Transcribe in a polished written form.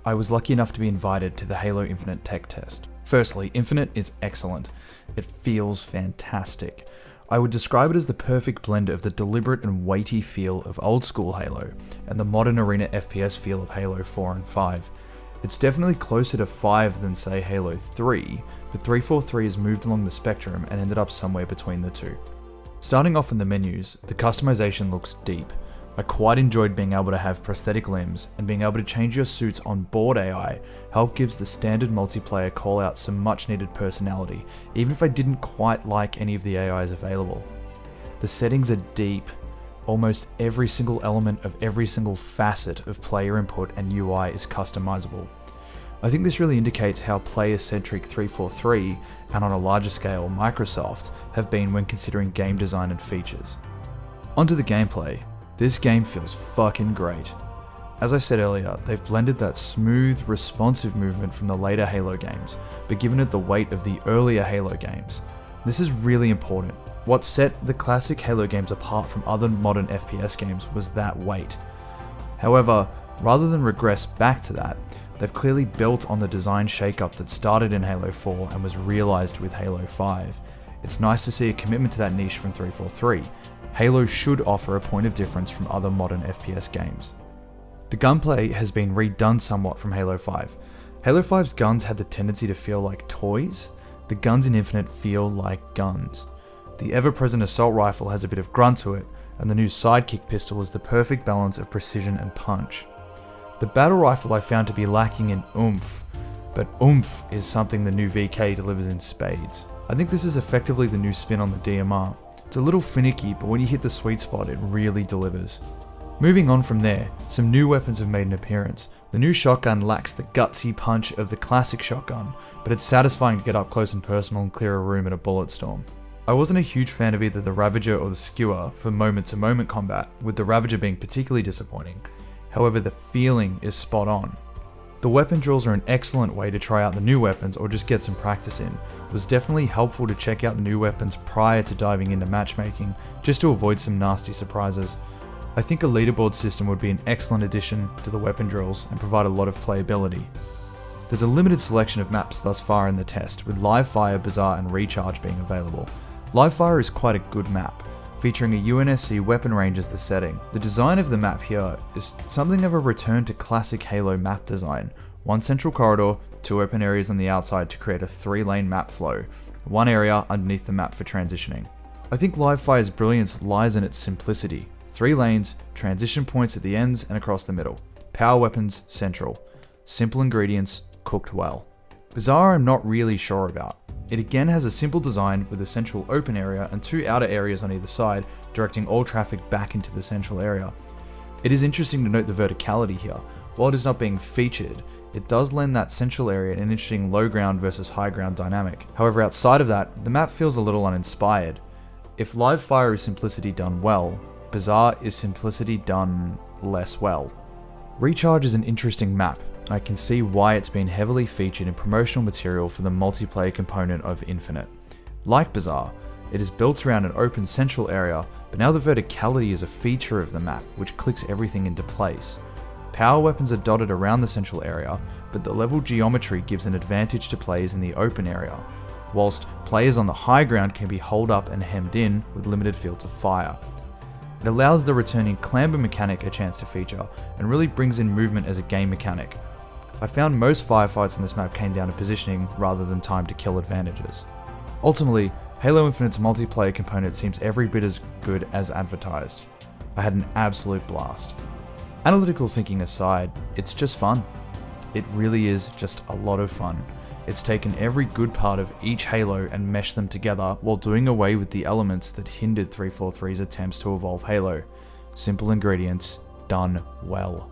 I was lucky enough to be invited to the Halo Infinite tech test. Firstly, Infinite is excellent. It feels fantastic. I would describe it as the perfect blend of the deliberate and weighty feel of old school Halo and the modern arena FPS feel of Halo 4 and 5. It's definitely closer to 5 than say Halo 3, but 343 has moved along the spectrum and ended up somewhere between the two. Starting off in the menus, the customization looks deep. I quite enjoyed being able to have prosthetic limbs, and being able to change your suit's onboard AI help gives the standard multiplayer callout some much needed personality, even if I didn't quite like any of the AIs available. The settings are deep. Almost every single element of every single facet of player input and UI is customizable. I think this really indicates how player-centric 343, and on a larger scale Microsoft, have been when considering game design and features. Onto the gameplay. This game feels fucking great. As I said earlier, they've blended that smooth, responsive movement from the later Halo games, but given it the weight of the earlier Halo games. This is really important. What set the classic Halo games apart from other modern FPS games was that weight. However, rather than regress back to that, they've clearly built on the design shakeup that started in Halo 4 and was realized with Halo 5. It's nice to see a commitment to that niche from 343. Halo should offer a point of difference from other modern FPS games. The gunplay has been redone somewhat from Halo 5. Halo 5's guns had the tendency to feel like toys. The guns in Infinite feel like guns. The ever-present assault rifle has a bit of grunt to it, and the new sidekick pistol is the perfect balance of precision and punch. The battle rifle I found to be lacking in oomph, but oomph is something the new VK delivers in spades. I think this is effectively the new spin on the DMR. It's a little finicky, but when you hit the sweet spot, it really delivers. Moving on from there, some new weapons have made an appearance. The new shotgun lacks the gutsy punch of the classic shotgun, but it's satisfying to get up close and personal and clear a room in a bullet storm. I wasn't a huge fan of either the Ravager or the Skewer for moment-to-moment combat, with the Ravager being particularly disappointing. However, the feeling is spot on. The weapon drills are an excellent way to try out the new weapons or just get some practice in. It was definitely helpful to check out the new weapons prior to diving into matchmaking, just to avoid some nasty surprises. I think a leaderboard system would be an excellent addition to the weapon drills and provide a lot of playability. There's a limited selection of maps thus far in the test, with Live Fire, Bazaar and Recharge being available. Live Fire is quite a good map, featuring a UNSC weapon range as the setting. The design of the map here is something of a return to classic Halo map design. One central corridor, 2 open areas on the outside to create a 3-lane map flow, 1 area underneath the map for transitioning. I think Live Fire's brilliance lies in its simplicity. 3 lanes, transition points at the ends and across the middle. Power weapons central. Simple ingredients, cooked well. Bazaar I'm not really sure about. It again has a simple design with a central open area and 2 outer areas on either side, directing all traffic back into the central area. It is interesting to note the verticality here. While it is not being featured, it does lend that central area an interesting low ground versus high ground dynamic. However, outside of that, the map feels a little uninspired. If Live Fire is simplicity done well, Bazaar is simplicity done less well. Recharge is an interesting map. I can see why it's been heavily featured in promotional material for the multiplayer component of Infinite. Like Bazaar, it is built around an open central area, but now the verticality is a feature of the map, which clicks everything into place. Power weapons are dotted around the central area, but the level geometry gives an advantage to players in the open area, whilst players on the high ground can be holed up and hemmed in with limited fields of fire. It allows the returning clamber mechanic a chance to feature, and really brings in movement as a game mechanic. I found most firefights on this map came down to positioning rather than time to kill advantages. Ultimately, Halo Infinite's multiplayer component seems every bit as good as advertised. I had an absolute blast. Analytical thinking aside, it's just fun. It really is just a lot of fun. It's taken every good part of each Halo and meshed them together while doing away with the elements that hindered 343's attempts to evolve Halo. Simple ingredients, done well.